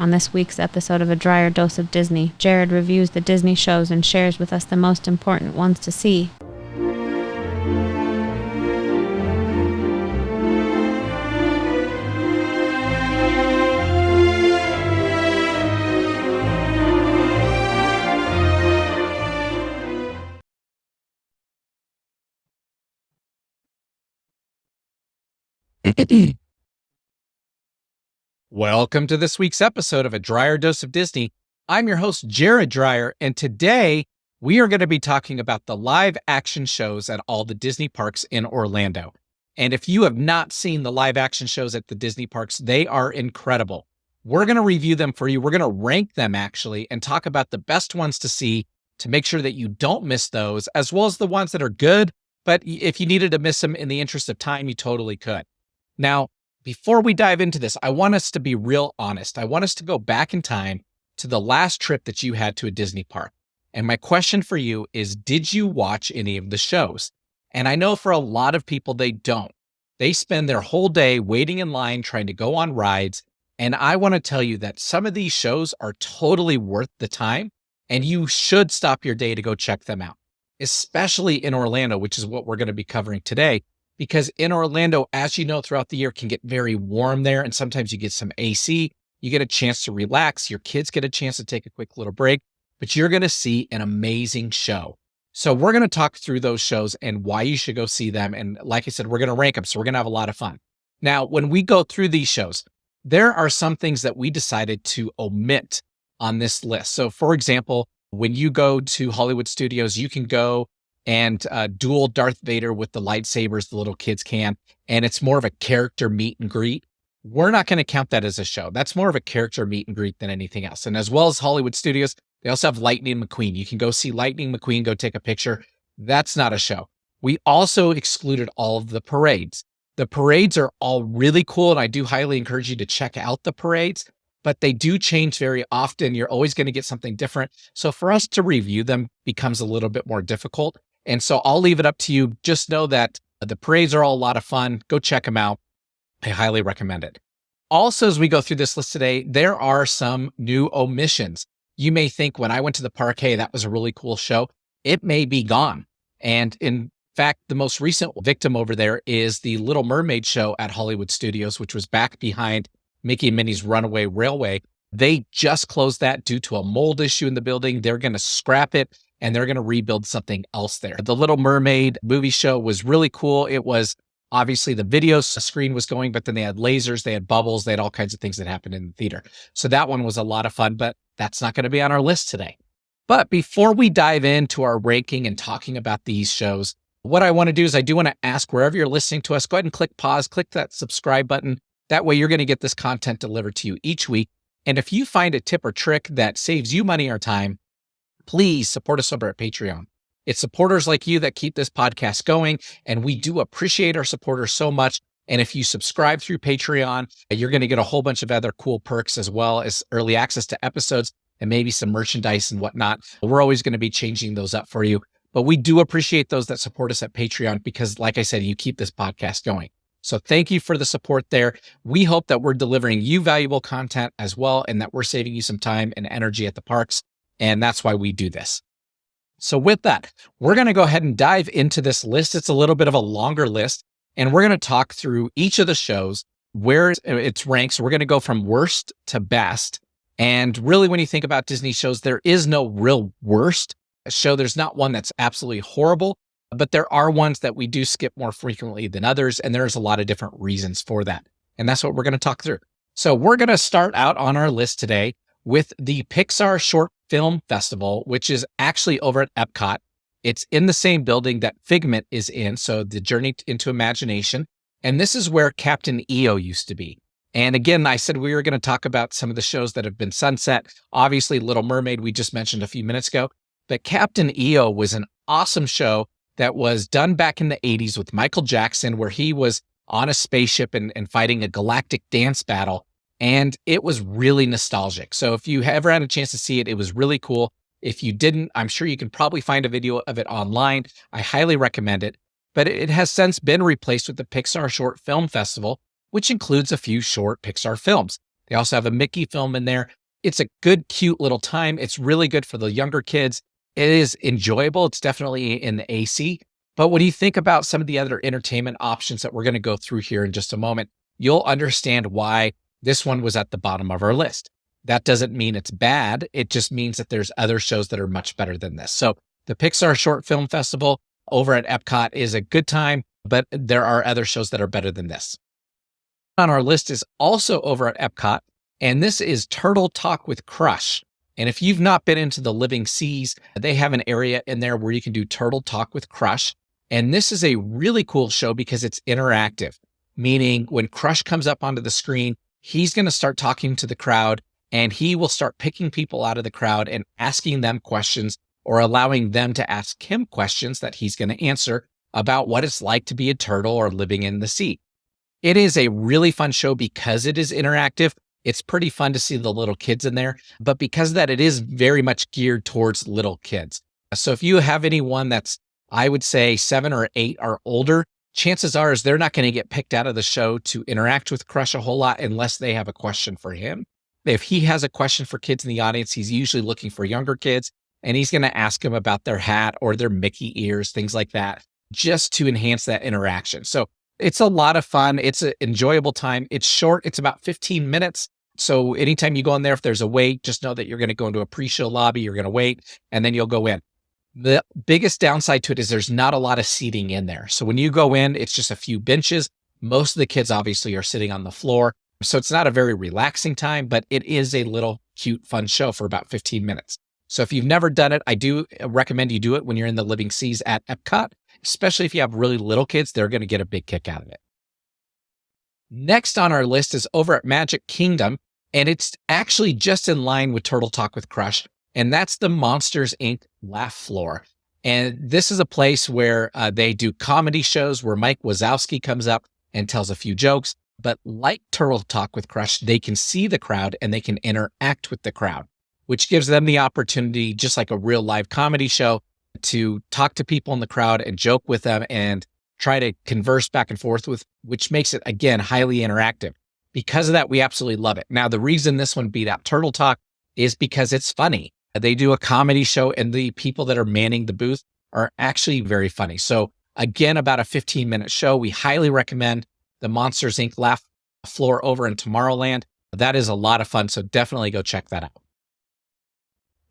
On this week's episode of A Drier Dose of Disney, Jared reviews the Disney shows and shares with us the most important ones to see. Welcome to this week's episode of A Drier Dose of Disney. I'm your host, Jared Dreyer, and today we are going to be talking about the live action shows at all the Disney parks in Orlando. And if you have not seen the live action shows at the Disney parks, they are incredible. We're going to review them for you. We're going to rank them actually and talk about the best ones to see to make sure that you don't miss those, as well as the ones that are good. But if you needed to miss them in the interest of time, you totally could. Now, before we dive into this, I want us to be real honest. I want us to go back in time to the last trip that you had to a Disney park. And my question for you is, did you watch any of the shows? And I know for a lot of people, they don't. They spend their whole day waiting in line, trying to go on rides. And I want to tell you that some of these shows are totally worth the time, and you should stop your day to go check them out, especially in Orlando, which is what we're going to be covering today. Because in Orlando, as you know, throughout the year can get very warm there. And sometimes you get some AC, you get a chance to relax. Your kids get a chance to take a quick little break, but you're going to see an amazing show. So we're going to talk through those shows and why you should go see them. And like I said, we're going to rank them. So we're going to have a lot of fun. Now, when we go through these shows, there are some things that we decided to omit on this list. So for example, when you go to Hollywood Studios, you can go and duel Darth Vader with the lightsabers, the little kids can, and it's more of a character meet and greet. We're not going to count that as a show. That's more of a character meet and greet than anything else. And as well as Hollywood Studios, they also have Lightning McQueen. You can go see Lightning McQueen, go take a picture. That's not a show. We also excluded all of the parades. The parades are all really cool, and I do highly encourage you to check out the parades, but they do change very often. You're always going to get something different. So for us to review them becomes a little bit more difficult. And so I'll leave it up to you. Just know that the parades are all a lot of fun. Go check them out. I highly recommend it. Also, as we go through this list today, there are some new omissions. You may think when I went to the park, hey, that was a really cool show. It may be gone. And in fact, the most recent victim over there is the Little Mermaid show at Hollywood Studios, which was back behind Mickey and Minnie's Runaway Railway. They just closed that due to a mold issue in the building. They're going to scrap it, and they're going to rebuild something else there. The Little Mermaid movie show was really cool. It was obviously the video screen was going, but then they had lasers, they had bubbles, they had all kinds of things that happened in the theater. So that one was a lot of fun, but that's not going to be on our list today. But before we dive into our ranking and talking about these shows, what I want to do is I do want to ask wherever you're listening to us, go ahead and click pause, click that subscribe button. That way you're going to get this content delivered to you each week. And if you find a tip or trick that saves you money or time, please support us over at Patreon. It's supporters like you that keep this podcast going, and we do appreciate our supporters so much. And if you subscribe through Patreon, you're going to get a whole bunch of other cool perks as well as early access to episodes and maybe some merchandise and whatnot. We're always going to be changing those up for you. But we do appreciate those that support us at Patreon because, like I said, you keep this podcast going. So thank you for the support there. We hope that we're delivering you valuable content as well, and that we're saving you some time and energy at the parks. And that's why we do this. So with that, we're going to go ahead and dive into this list. It's a little bit of a longer list, and we're going to talk through each of the shows, where it's ranked. So we're going to go from worst to best. And really, when you think about Disney shows, there is no real worst show. There's not one that's absolutely horrible, but there are ones that we do skip more frequently than others. And there's a lot of different reasons for that. And that's what we're going to talk through. So we're going to start out on our list today with the Pixar Short Film Festival, which is actually over at Epcot. It's in the same building that Figment is in, so the Journey into Imagination. And this is where Captain EO used to be. And again, I said we were going to talk about some of the shows that have been sunset. Obviously, Little Mermaid, we just mentioned a few minutes ago. But Captain EO was an awesome show that was done back in the 80s with Michael Jackson, where he was on a spaceship and fighting a galactic dance battle. And it was really nostalgic. So if you ever had a chance to see it, it was really cool. If you didn't, I'm sure you can probably find a video of it online. I highly recommend it. But it has since been replaced with the Pixar Short Film Festival, which includes a few short Pixar films. They also have a Mickey film in there. It's a good, cute little time. It's really good for the younger kids. It is enjoyable. It's definitely in the AC. But when you think about some of the other entertainment options that we're going to go through here in just a moment, you'll understand why this one was at the bottom of our list. That doesn't mean it's bad. It just means that there's other shows that are much better than this. So the Pixar Short Film Festival over at Epcot is a good time, but there are other shows that are better than this. On our list is also over at Epcot, and this is Turtle Talk with Crush. And if you've not been into the Living Seas, they have an area in there where you can do Turtle Talk with Crush. And this is a really cool show because it's interactive, meaning when Crush comes up onto the screen, he's going to start talking to the crowd, and he will start picking people out of the crowd and asking them questions or allowing them to ask him questions that he's going to answer about what it's like to be a turtle or living in the sea. It is a really fun show because it is interactive. It's pretty fun to see the little kids in there, but because of that, it is very much geared towards little kids. So if you have anyone that's, I would say 7 or 8 or older, chances are is they're not going to get picked out of the show to interact with Crush a whole lot unless they have a question for him. If he has a question for kids in the audience, he's usually looking for younger kids, and he's going to ask them about their hat or their Mickey ears, things like that, just to enhance that interaction. So it's a lot of fun. It's an enjoyable time. It's short. It's about 15 minutes. So anytime you go in there, if there's a wait, just know that you're going to go into a pre-show lobby, you're going to wait, and then you'll go in. The biggest downside to it is there's not a lot of seating in there. So when you go in, it's just a few benches. Most of the kids obviously are sitting on the floor. So it's not a very relaxing time, but it is a little cute, fun show for about 15 minutes. So if you've never done it, I do recommend you do it when you're in the Living Seas at Epcot, especially if you have really little kids. They're going to get a big kick out of it. Next on our list is over at Magic Kingdom, and it's actually just in line with Turtle Talk with Crush, and that's the Monsters, Inc. Laugh Floor. And this is a place where they do comedy shows where Mike Wazowski comes up and tells a few jokes. But like Turtle Talk with Crush, they can see the crowd and they can interact with the crowd, which gives them the opportunity, just like a real live comedy show, to talk to people in the crowd and joke with them and try to converse back and forth with, which makes it, again, highly interactive. Because of that, we absolutely love it. Now, the reason this one beat out Turtle Talk is because it's funny. They do a comedy show and the people that are manning the booth are actually very funny. So again, about a 15-minute show. We highly recommend the Monsters, Inc. Laugh Floor over in Tomorrowland. That is a lot of fun, so definitely go check that out.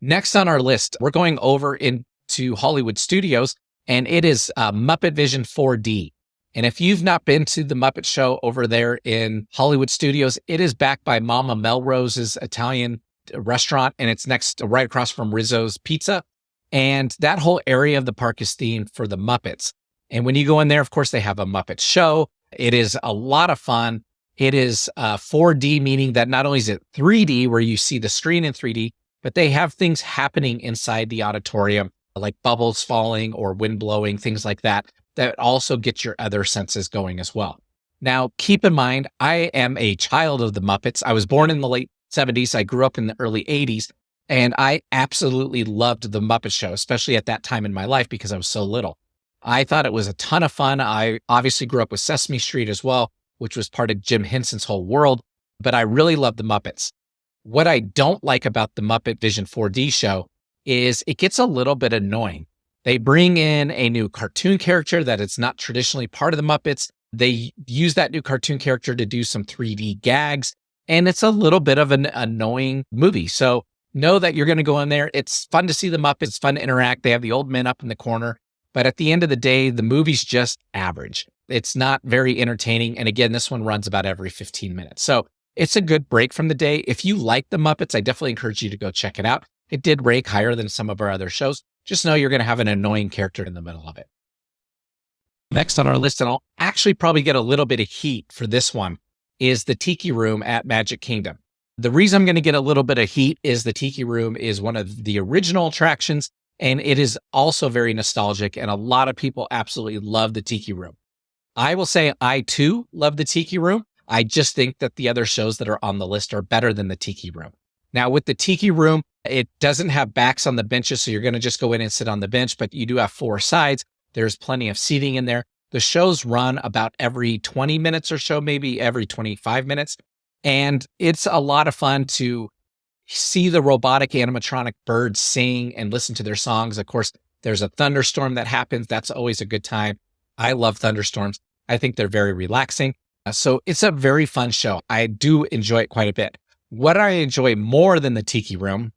Next on our list, we're going over into Hollywood Studios, and it is Muppet Vision 4D. And if you've not been to the Muppet Show over there in Hollywood Studios, it is backed by Mama Melrose's Italian restaurant, and it's right across from Rizzo's Pizza. And that whole area of the park is themed for the Muppets. And when you go in there, of course, they have a Muppet Show. It is a lot of fun. It is 4D, meaning that not only is it 3D, where you see the screen in 3D, but they have things happening inside the auditorium, like bubbles falling or wind blowing, things like that, that also get your other senses going as well. Now, keep in mind, I am a child of the Muppets. I was born in the late 70s. I grew up in the early 80s, and I absolutely loved the Muppet Show, especially at that time in my life because I was so little. I thought it was a ton of fun. I obviously grew up with Sesame Street as well, which was part of Jim Henson's whole world, but I really love the Muppets. What I don't like about the Muppet Vision 4D show is it gets a little bit annoying. They bring in a new cartoon character that is not traditionally part of the Muppets. They use that new cartoon character to do some 3D gags, and it's a little bit of an annoying movie. So know that you're going to go in there. It's fun to see the Muppets. It's fun to interact. They have the old men up in the corner. But at the end of the day, the movie's just average. It's not very entertaining. And again, this one runs about every 15 minutes. So it's a good break from the day. If you like the Muppets, I definitely encourage you to go check it out. It did rank higher than some of our other shows. Just know you're going to have an annoying character in the middle of it. Next on our list, and I'll actually probably get a little bit of heat for this one, is the Tiki Room at Magic Kingdom. The reason I'm going to get a little bit of heat is the Tiki Room is one of the original attractions, and it is also very nostalgic, and a lot of people absolutely love the Tiki Room. I will say I too love the Tiki Room. I just think that the other shows that are on the list are better than the Tiki Room. Now with the Tiki Room, it doesn't have backs on the benches, so you're going to just go in and sit on the bench, but you do have 4 sides. There's plenty of seating in there. The shows run about every 20 minutes or so, maybe every 25 minutes. And it's a lot of fun to see the robotic animatronic birds sing and listen to their songs. Of course, there's a thunderstorm that happens. That's always a good time. I love thunderstorms. I think they're very relaxing. So it's a very fun show. I do enjoy it quite a bit. What I enjoy more than the Tiki Room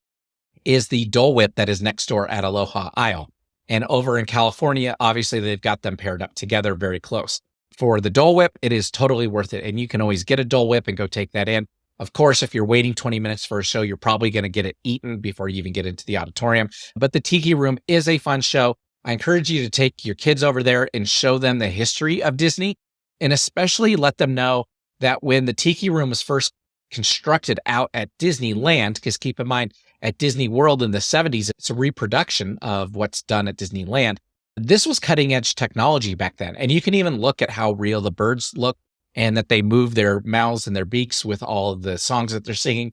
is the Dole Whip that is next door at Aloha Isle. And over in California, obviously, they've got them paired up together very close. For the Dole Whip, it is totally worth it. And you can always get a Dole Whip and go take that in. Of course, if you're waiting 20 minutes for a show, you're probably going to get it eaten before you even get into the auditorium. But the Tiki Room is a fun show. I encourage you to take your kids over there and show them the history of Disney, and especially let them know that when the Tiki Room was first constructed out at Disneyland, because keep in mind, at Disney World in the 70s, it's a reproduction of what's done at Disneyland. This was cutting edge technology back then. And you can even look at how real the birds look and that they move their mouths and their beaks with all of the songs that they're singing.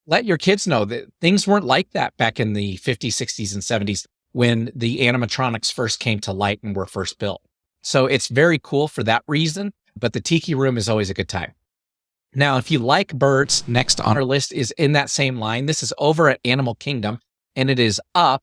Let your kids know that things weren't like that back in the 50s, 60s, and 70s when the animatronics first came to light and were first built. So it's very cool for that reason, but the Tiki Room is always a good time. Now, if you like birds, next on our list is in that same line. This is over at Animal Kingdom, and it is Up,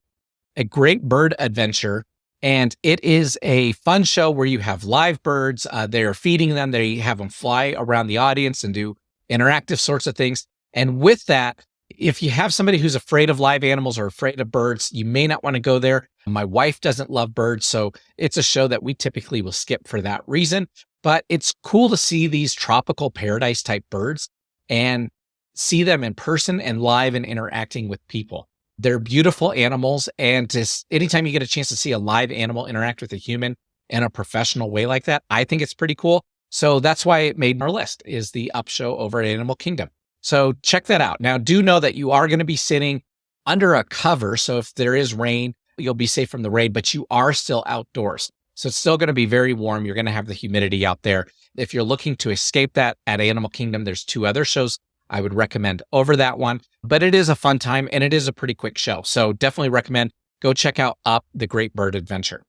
a great bird adventure. And it is a fun show where you have live birds. They're feeding them. They have them fly around the audience and do interactive sorts of things. And with that, if you have somebody who's afraid of live animals or afraid of birds, you may not want to go there. My wife doesn't love birds, so it's a show that we typically will skip for that reason. But it's cool to see these tropical paradise type birds and see them in person and live and interacting with people. They're beautiful animals. And just anytime you get a chance to see a live animal interact with a human in a professional way like that, I think it's pretty cool. So that's why it made our list, is the Up show over at Animal Kingdom. So check that out. Now, do know that you are going to be sitting under a cover. So if there is rain, you'll be safe from the rain, but you are still outdoors. So it's still going to be very warm. You're going to have the humidity out there. If you're looking to escape that at Animal Kingdom, there's 2 other shows I would recommend over that one. But it is a fun time and it is a pretty quick show. So definitely recommend go check out Up, the Great Bird Adventure.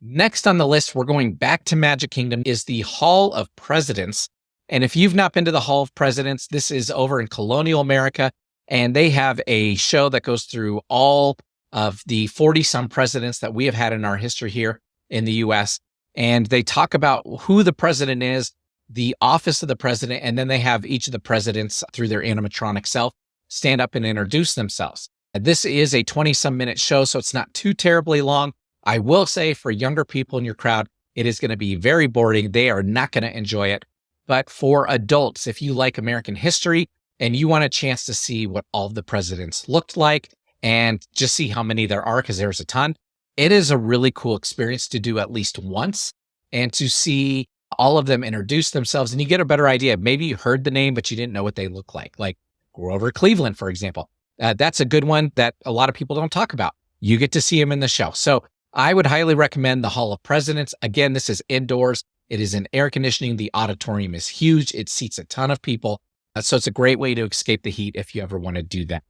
Next on the list, we're going back to Magic Kingdom, is the Hall of Presidents. And if you've not been to the Hall of Presidents, this is over in Colonial America. And they have a show that goes through all of the 40-some presidents that we have had in our history here in the U.S. And they talk about who the president is, the office of the president, and then they have each of the presidents through their animatronic self stand up and introduce themselves. This is a 20-some minute show, so it's not too terribly long. I will say for younger people in your crowd, it is going to be very boring. They are not going to enjoy it. But for adults, if you like American history and you want a chance to see what all of the presidents looked like and just see how many there are, because there's a ton, it is a really cool experience to do at least once and to see all of them introduce themselves. And you get a better idea. Maybe you heard the name, but you didn't know what they look like Grover Cleveland, for example. That's a good one that a lot of people don't talk about. You get to see him in the show. So I would highly recommend the Hall of Presidents. Again, this is indoors. It is in air conditioning. The auditorium is huge. It seats a ton of people. So it's a great way to escape the heat if you ever want to do that.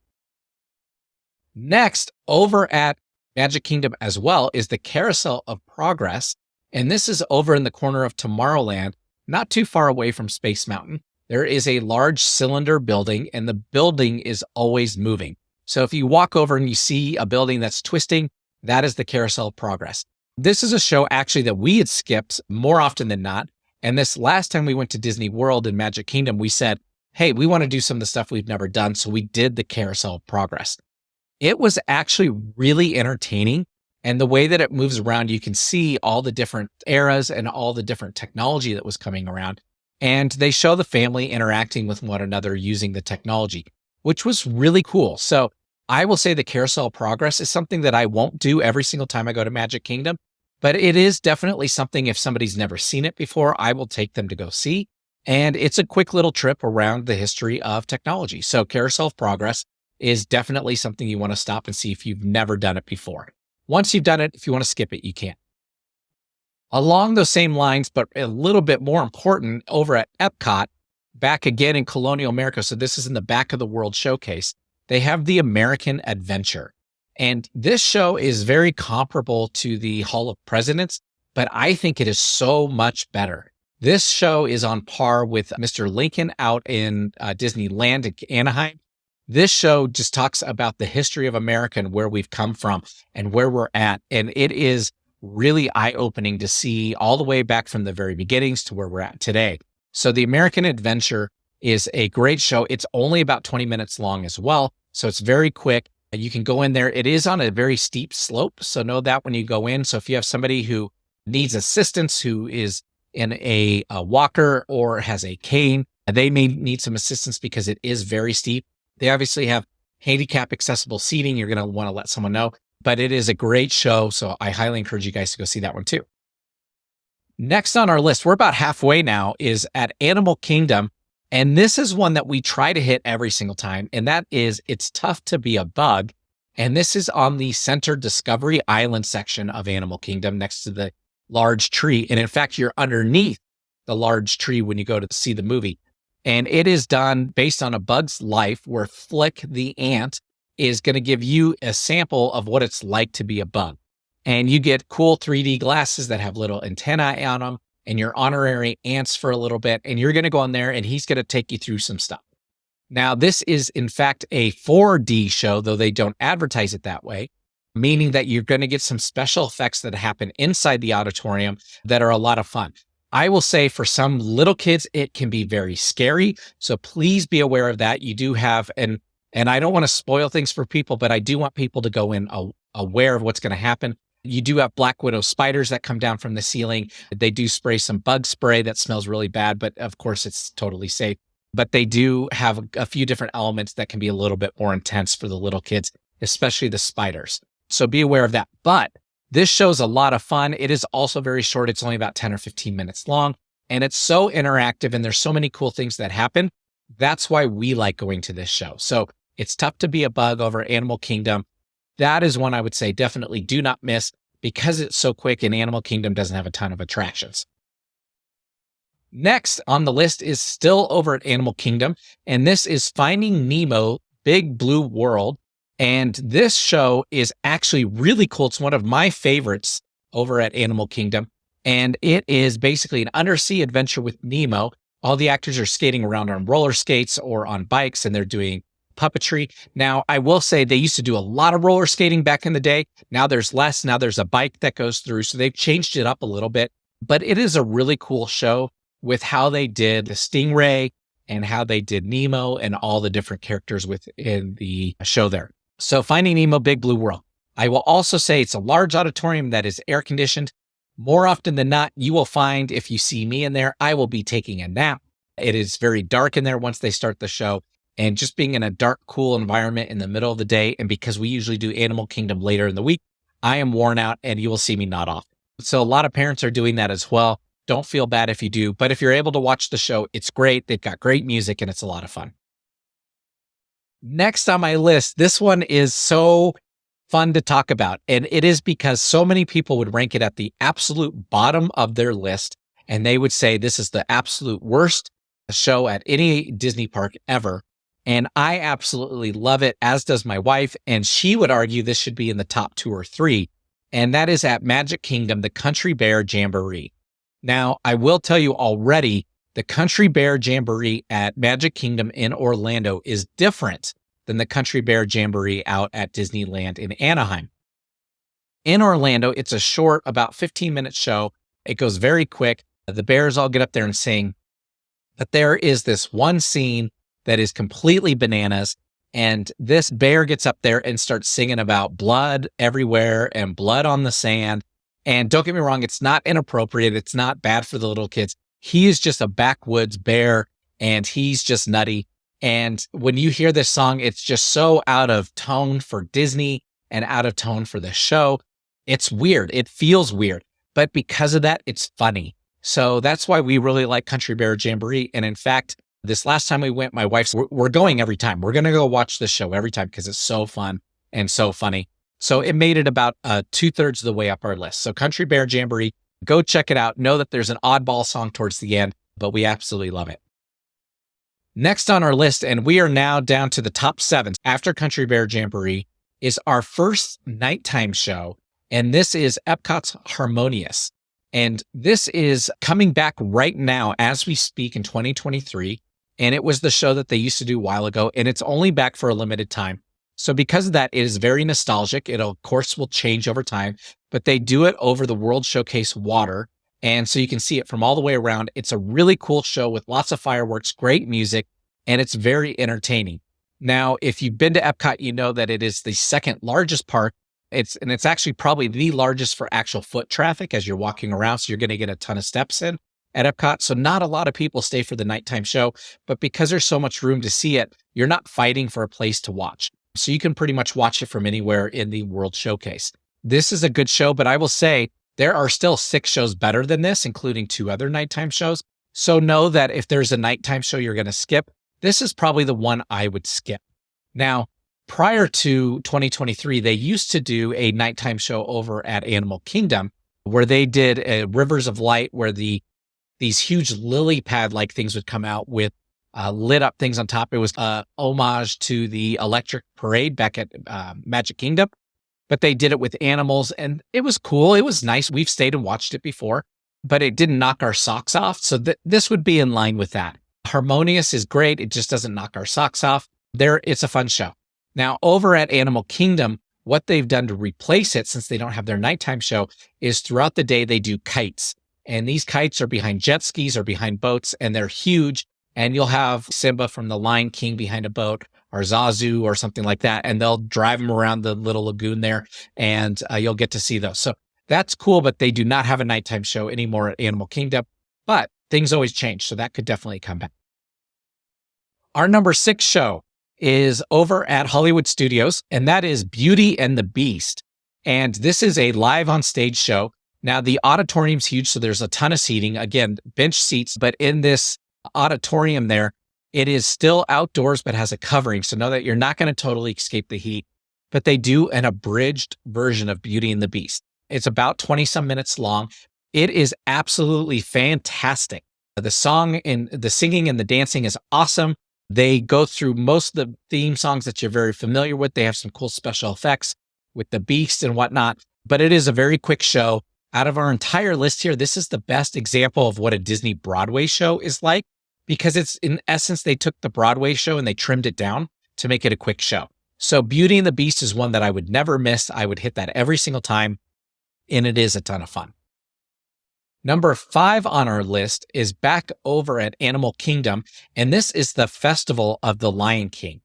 Next, over at Magic Kingdom as well, is the Carousel of Progress. And this is over in the corner of Tomorrowland, not too far away from Space Mountain. There is a large cylinder building, and the building is always moving. So if you walk over and you see a building that's twisting, that is the Carousel of Progress. This is a show actually that we had skipped more often than not. And this last time we went to Disney World and Magic Kingdom, we said, hey, we want to do some of the stuff we've never done. So we did the Carousel of Progress. It was actually really entertaining. And the way that it moves around, you can see all the different eras and all the different technology that was coming around. And they show the family interacting with one another using the technology, which was really cool. So I will say the Carousel of Progress is something that I won't do every single time I go to Magic Kingdom, but it is definitely something, if somebody's never seen it before, I will take them to go see. And it's a quick little trip around the history of technology. So Carousel of Progress is definitely something you want to stop and see if you've never done it before. Once you've done it, if you want to skip it, you can. Along those same lines, but a little bit more important, over at Epcot, back again in Colonial America, so this is in the back of the World Showcase, they have the American Adventure. And this show is very comparable to the Hall of Presidents, but I think it is so much better. This show is on par with Mr. Lincoln out in Disneyland in Anaheim. This show just talks about the history of America and where we've come from and where we're at. And it is really eye-opening to see all the way back from the very beginnings to where we're at today. So The American Adventure is a great show. It's only about 20 minutes long as well. So it's very quick. You can go in there. It is on a very steep slope. So know that when you go in. So if you have somebody who needs assistance, who is in a walker or has a cane, they may need some assistance because it is very steep. They obviously have handicap accessible seating. You're going to want to let someone know, but it is a great show. So I highly encourage you guys to go see that one too. Next on our list, we're about halfway now, is at Animal Kingdom. And this is one that we try to hit every single time. And that is It's Tough to Be a Bug. And this is on the Center Discovery Island section of Animal Kingdom next to the large tree. And in fact, you're underneath the large tree when you go to see the movie. And it is done based on a bug's life where Flick the ant is going to give you a sample of what it's like to be a bug. And you get cool 3D glasses that have little antennae on them and your honorary ants for a little bit. And you're going to go on there and he's going to take you through some stuff. Now, this is in fact a 4D show, though they don't advertise it that way, meaning that you're going to get some special effects that happen inside the auditorium that are a lot of fun. I will say for some little kids, it can be very scary. So please be aware of that. You do have, and I don't want to spoil things for people, but I do want people to go in aware of what's going to happen. You do have black widow spiders that come down from the ceiling. They do spray some bug spray that smells really bad, but of course it's totally safe. But they do have a few different elements that can be a little bit more intense for the little kids, especially the spiders. So be aware of that. But this show's a lot of fun. It is also very short. It's only about 10 or 15 minutes long. And it's so interactive and there's so many cool things that happen. That's why we like going to this show. So It's Tough to Be a Bug over at Animal Kingdom. That is one I would say definitely do not miss because it's so quick and Animal Kingdom doesn't have a ton of attractions. Next on the list is still over at Animal Kingdom, and this is Finding Nemo, Big Blue World. And this show is actually really cool. It's one of my favorites over at Animal Kingdom. And it is basically an undersea adventure with Nemo. All the actors are skating around on roller skates or on bikes, and they're doing puppetry. Now, I will say they used to do a lot of roller skating back in the day. Now there's less. Now there's a bike that goes through. So they've changed it up a little bit. But it is a really cool show with how they did the Stingray and how they did Nemo and all the different characters within the show there. So Finding Nemo, Big Blue World. I will also say it's a large auditorium that is air conditioned. More often than not, you will find if you see me in there, I will be taking a nap. It is very dark in there once they start the show. And just being in a dark, cool environment in the middle of the day, and because we usually do Animal Kingdom later in the week, I am worn out and you will see me nod off. So a lot of parents are doing that as well. Don't feel bad if you do, but if you're able to watch the show, it's great. They've got great music and it's a lot of fun. Next on my list, this one is so fun to talk about. And it is because so many people would rank it at the absolute bottom of their list. And they would say this is the absolute worst show at any Disney park ever. And I absolutely love it, as does my wife. And she would argue this should be in the top 2 or 3. And that is at Magic Kingdom, the Country Bear Jamboree. Now, I will tell you already, the Country Bear Jamboree at Magic Kingdom in Orlando is different than the Country Bear Jamboree out at Disneyland in Anaheim. In Orlando, it's a short, about 15-minute show. It goes very quick. The bears all get up there and sing. But there is this one scene that is completely bananas. And this bear gets up there and starts singing about blood everywhere and blood on the sand. And don't get me wrong, it's not inappropriate. It's not bad for the little kids. He is just a backwoods bear and he's just nutty. And when you hear this song, it's just so out of tone for Disney and out of tone for the show. It's weird. It feels weird. But because of that, it's funny. So that's why we really like Country Bear Jamboree. And in fact, this last time we went, my wife's, we're going every time. We're going to go watch this show every time because it's so fun and so funny. So it made it about 2/3 of the way up our list. So Country Bear Jamboree, go check it out. Know that there's an oddball song towards the end, but we absolutely love it. Next on our list, and we are now down to the top 7 after Country Bear Jamboree, is our first nighttime show. And this is Epcot's Harmonious. And this is coming back right now as we speak in 2023. And it was the show that they used to do a while ago, and it's only back for a limited time. So because of that, it is very nostalgic. It, of course, will change over time, but they do it over the World Showcase water. And so you can see it from all the way around. It's a really cool show with lots of fireworks, great music, and it's very entertaining. Now, if you've been to Epcot, you know that it is the second largest park. It's actually probably the largest for actual foot traffic as you're walking around. So you're going to get a ton of steps in at Epcot. So not a lot of people stay for the nighttime show, but because there's so much room to see it, you're not fighting for a place to watch. So you can pretty much watch it from anywhere in the World Showcase. This is a good show, but I will say there are still 6 shows better than this, including 2 other nighttime shows. So know that if there's a nighttime show you're going to skip, this is probably the one I would skip. Now, prior to 2023, they used to do a nighttime show over at Animal Kingdom where they did a Rivers of Light, where these huge lily pad-like things would come out with lit up things on top. It was a homage to the electric parade back at Magic Kingdom, but they did it with animals, and it was cool. It was nice. We've stayed and watched it before, but it didn't knock our socks off. So this would be in line with that. Harmonious is great. It just doesn't knock our socks off. It's a fun show. Now, over at Animal Kingdom, what they've done to replace it, since they don't have their nighttime show, is throughout the day they do kites. And these kites are behind jet skis or behind boats, and they're huge. And you'll have Simba from The Lion King behind a boat, or Zazu or something like that. And they'll drive them around the little lagoon there, and you'll get to see those. So that's cool, but they do not have a nighttime show anymore at Animal Kingdom. But things always change, so that could definitely come back. Our number 6 show is over at Hollywood Studios, and that is Beauty and the Beast. And this is a live on stage show. Now, the auditorium's huge, so there's a ton of seating. Again, bench seats, but in this auditorium there, it is still outdoors, but has a covering. So know that you're not going to totally escape the heat. But they do an abridged version of Beauty and the Beast. It's about 20 some minutes long. It is absolutely fantastic. The song and the singing and the dancing is awesome. They go through most of the theme songs that you're very familiar with. They have some cool special effects with the beast and whatnot, but it is a very quick show. Out of our entire list here, this is the best example of what a Disney Broadway show is like, because it's, in essence, they took the Broadway show and they trimmed it down to make it a quick show. So Beauty and the Beast is one that I would never miss. I would hit that every single time, and it is a ton of fun. Number 5 on our list is back over at Animal Kingdom, and this is the Festival of the Lion King.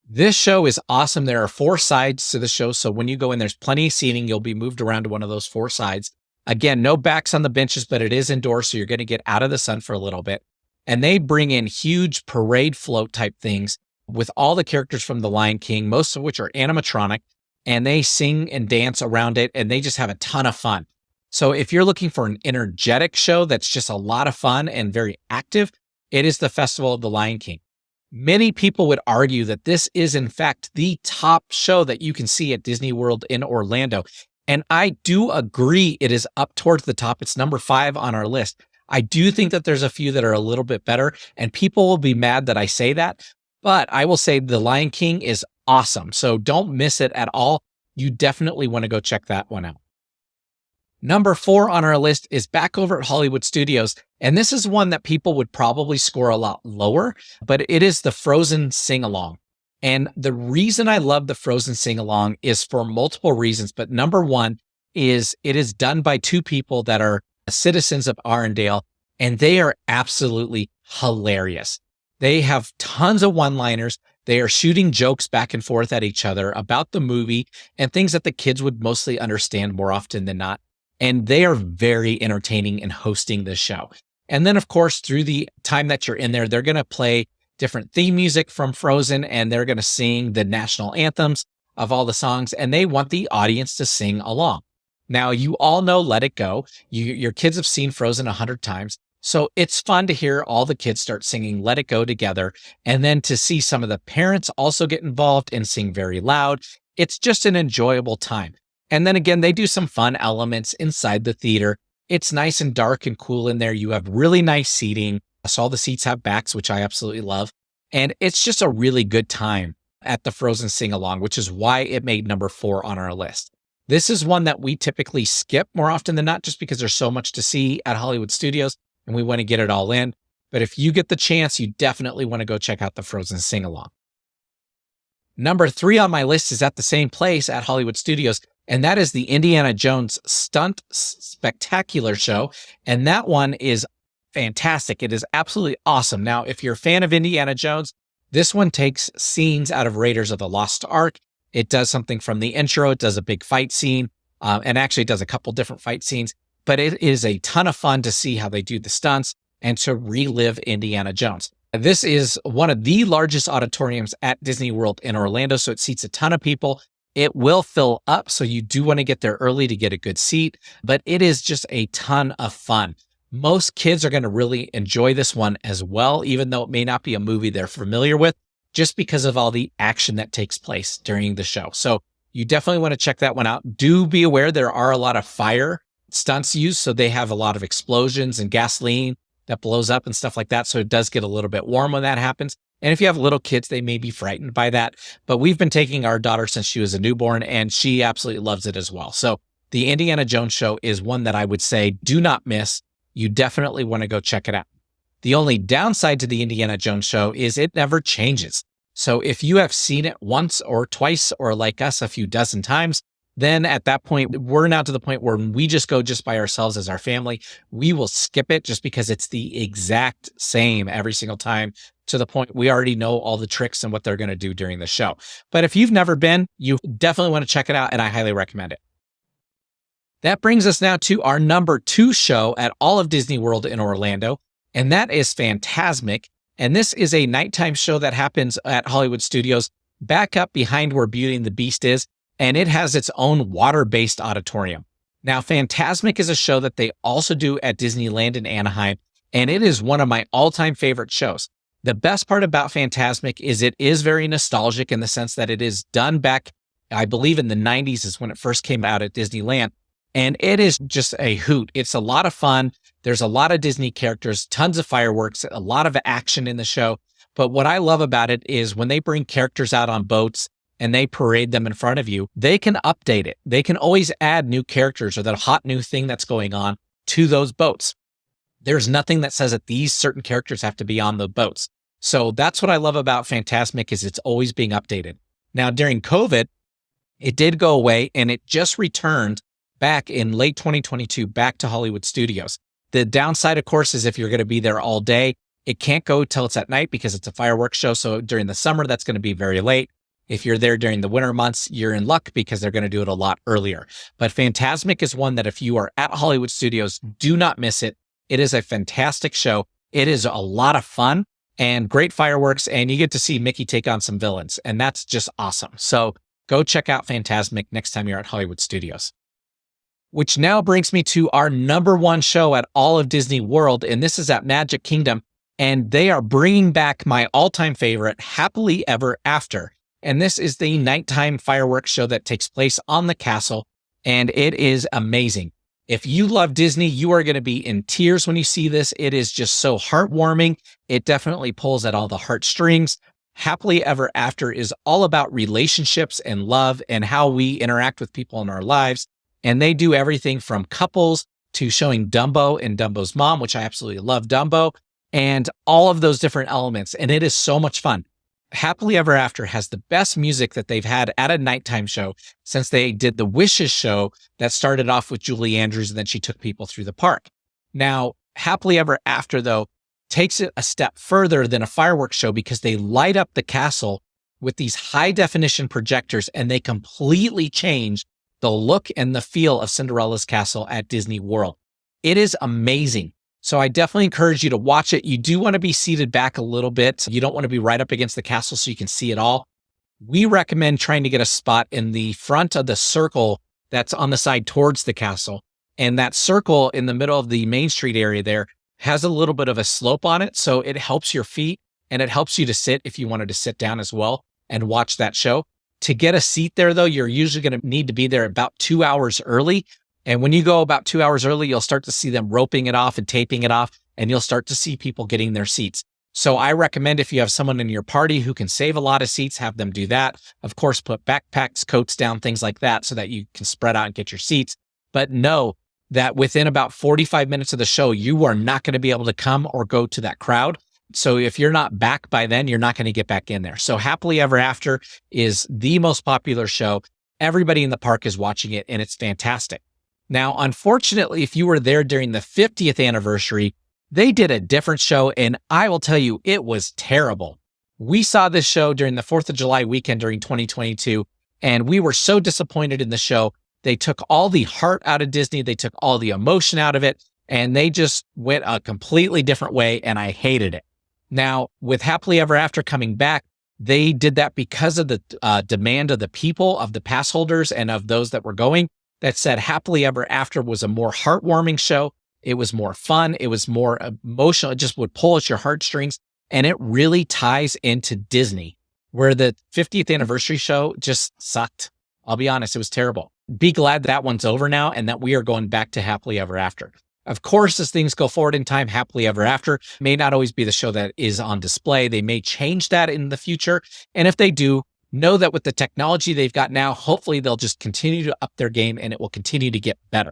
This show is awesome. There are 4 sides to the show, so when you go in, there's plenty of seating. You'll be moved around to one of those 4 sides. Again, no backs on the benches, but it is indoors, so you're going to get out of the sun for a little bit. And they bring in huge parade float type things with all the characters from The Lion King, most of which are animatronic, and they sing and dance around it, and they just have a ton of fun. So if you're looking for an energetic show that's just a lot of fun and very active, it is the Festival of the Lion King. Many people would argue that this is, in fact, the top show that you can see at Disney World in Orlando. And I do agree it is up towards the top. It's number 5 on our list. I do think that there's a few that are a little bit better, and people will be mad that I say that, but I will say The Lion King is awesome. So don't miss it at all. You definitely want to go check that one out. Number 4 on our list is back over at Hollywood Studios, and this is one that people would probably score a lot lower, but it is the Frozen Sing-Along. And the reason I love the Frozen Sing-Along is for multiple reasons, but number 1 is it is done by 2 people that are citizens of Arendelle, and they are absolutely hilarious. They have tons of one-liners. They are shooting jokes back and forth at each other about the movie and things that the kids would mostly understand more often than not. And they are very entertaining in hosting this show. And then, of course, through the time that you're in there, they're going to play different theme music from Frozen, and they're going to sing the national anthems of all the songs, and they want the audience to sing along. Now, you all know Let It Go. Your kids have seen Frozen 100 times. So it's fun to hear all the kids start singing Let It Go together, and then to see some of the parents also get involved and sing very loud. It's just an enjoyable time. And then again, they do some fun elements inside the theater. It's nice and dark and cool in there. You have really nice seating. So all the seats have backs, which I absolutely love. And it's just a really good time at the Frozen Sing-Along, which is why it made number 4 on our list. This is one that we typically skip more often than not, just because there's so much to see at Hollywood Studios and we want to get it all in. But if you get the chance, you definitely want to go check out the Frozen sing-along. Number 3 on my list is at the same place at Hollywood Studios, and that is the Indiana Jones Stunt Spectacular Show. And that one is fantastic. It is absolutely awesome. Now, if you're a fan of Indiana Jones, this one takes scenes out of Raiders of the Lost Ark. It does something from the intro. It does a big fight scene, and actually does a couple different fight scenes. But it is a ton of fun to see how they do the stunts and to relive Indiana Jones. This is one of the largest auditoriums at Disney World in Orlando, so it seats a ton of people. It will fill up, so you do want to get there early to get a good seat, but it is just a ton of fun. Most kids are going to really enjoy this one as well, even though it may not be a movie they're familiar with, just because of all the action that takes place during the show. So you definitely want to check that one out. Do be aware there are a lot of fire stunts used, so they have a lot of explosions and gasoline that blows up and stuff like that. So it does get a little bit warm when that happens. And if you have little kids, they may be frightened by that. But we've been taking our daughter since she was a newborn, and she absolutely loves it as well. So the Indiana Jones show is one that I would say do not miss. You definitely want to go check it out. The only downside to the Indiana Jones show is it never changes. So if you have seen it once or twice, or like us, a few dozen times, then at that point, we're now to the point where we just go just by ourselves as our family. We will skip it just because it's the exact same every single time, to the point we already know all the tricks and what they're going to do during the show. But if you've never been, you definitely want to check it out, and I highly recommend it. That brings us now to our number 2 show at all of Disney World in Orlando, and that is Fantasmic. And this is a nighttime show that happens at Hollywood Studios, back up behind where Beauty and the Beast is, and it has its own water-based auditorium. Now, Fantasmic is a show that they also do at Disneyland in Anaheim, and it is one of my all-time favorite shows. The best part about Fantasmic is it is very nostalgic in the sense that it is done back, I believe in the 90s is when it first came out at Disneyland. And it is just a hoot. It's a lot of fun. There's a lot of Disney characters, tons of fireworks, a lot of action in the show. But what I love about it is when they bring characters out on boats and they parade them in front of you, they can update it. They can always add new characters or that hot new thing that's going on to those boats. There's nothing that says that these certain characters have to be on the boats. So that's what I love about Fantasmic, is it's always being updated. Now, during COVID, it did go away, and it just returned back in late 2022 back to Hollywood Studios. The downside, of course, is if you're going to be there all day, it can't go till it's at night because it's a fireworks show. So during the summer, that's going to be very late. If you're there during the winter months, you're in luck because they're going to do it a lot earlier. But Fantasmic is one that if you are at Hollywood Studios, do not miss it. It is a fantastic show. It is a lot of fun and great fireworks, and you get to see Mickey take on some villains, and that's just awesome. So go check out Fantasmic next time you're at Hollywood Studios. Which now brings me to our number 1 show at all of Disney World, and this is at Magic Kingdom, and they are bringing back my all-time favorite, Happily Ever After. And this is the nighttime fireworks show that takes place on the castle, and it is amazing. If you love Disney, you are going to be in tears when you see this. It is just so heartwarming. It definitely pulls at all the heartstrings. Happily Ever After is all about relationships and love and how we interact with people in our lives. And they do everything from couples to showing Dumbo and Dumbo's mom, which I absolutely love Dumbo, and all of those different elements. And it is so much fun. Happily Ever After has the best music that they've had at a nighttime show since they did the Wishes show that started off with Julie Andrews, and then she took people through the park. Now, Happily Ever After, though, takes it a step further than a fireworks show because they light up the castle with these high definition projectors, and they completely change the look and the feel of Cinderella's castle at Disney World. It is amazing. So I definitely encourage you to watch it. You do want to be seated back a little bit. You don't want to be right up against the castle so you can see it all. We recommend trying to get a spot in the front of the circle that's on the side towards the castle. And that circle in the middle of the Main Street area there has a little bit of a slope on it. So it helps your feet, and it helps you to sit if you wanted to sit down as well and watch that show. To get a seat there, though, you're usually going to need to be there about 2 hours early. And when you go about 2 hours early, you'll start to see them roping it off and taping it off, and you'll start to see people getting their seats. So I recommend if you have someone in your party who can save a lot of seats, have them do that. Of course, put backpacks, coats down, things like that so that you can spread out and get your seats. But know that within about 45 minutes of the show, you are not going to be able to come or go to that crowd. So if you're not back by then, you're not going to get back in there. So Happily Ever After is the most popular show. Everybody in the park is watching it, and it's fantastic. Now, unfortunately, if you were there during the 50th anniversary, they did a different show, and I will tell you, it was terrible. We saw this show during the 4th of July weekend during 2022, and we were so disappointed in the show. They took all the heart out of Disney. They took all the emotion out of it, and they just went a completely different way, and I hated it. Now, with Happily Ever After coming back, they did that because of the demand of the people, of the pass holders, and of those that were going, that said Happily Ever After was a more heartwarming show. It was more fun. It was more emotional. It just would pull at your heartstrings. And it really ties into Disney, where the 50th anniversary show just sucked. I'll be honest, it was terrible. Be glad that one's over now and that we are going back to Happily Ever After. Of course, as things go forward in time, Happily Ever After may not always be the show that is on display. They may change that in the future. And if they do, know that with the technology they've got now, hopefully they'll just continue to up their game and it will continue to get better.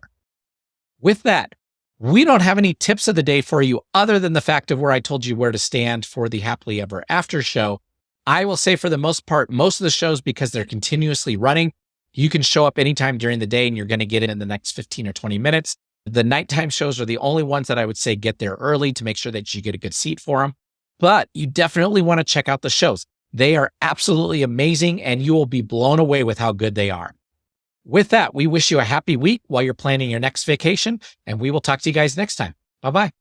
With that, we don't have any tips of the day for you other than the fact of where I told you where to stand for the Happily Ever After show. I will say for the most part, most of the shows, because they're continuously running, you can show up anytime during the day and you're going to get in the next 15 or 20 minutes. The nighttime shows are the only ones that I would say get there early to make sure that you get a good seat for them. But you definitely want to check out the shows. They are absolutely amazing and you will be blown away with how good they are. With that, we wish you a happy week while you're planning your next vacation, and we will talk to you guys next time. Bye-bye.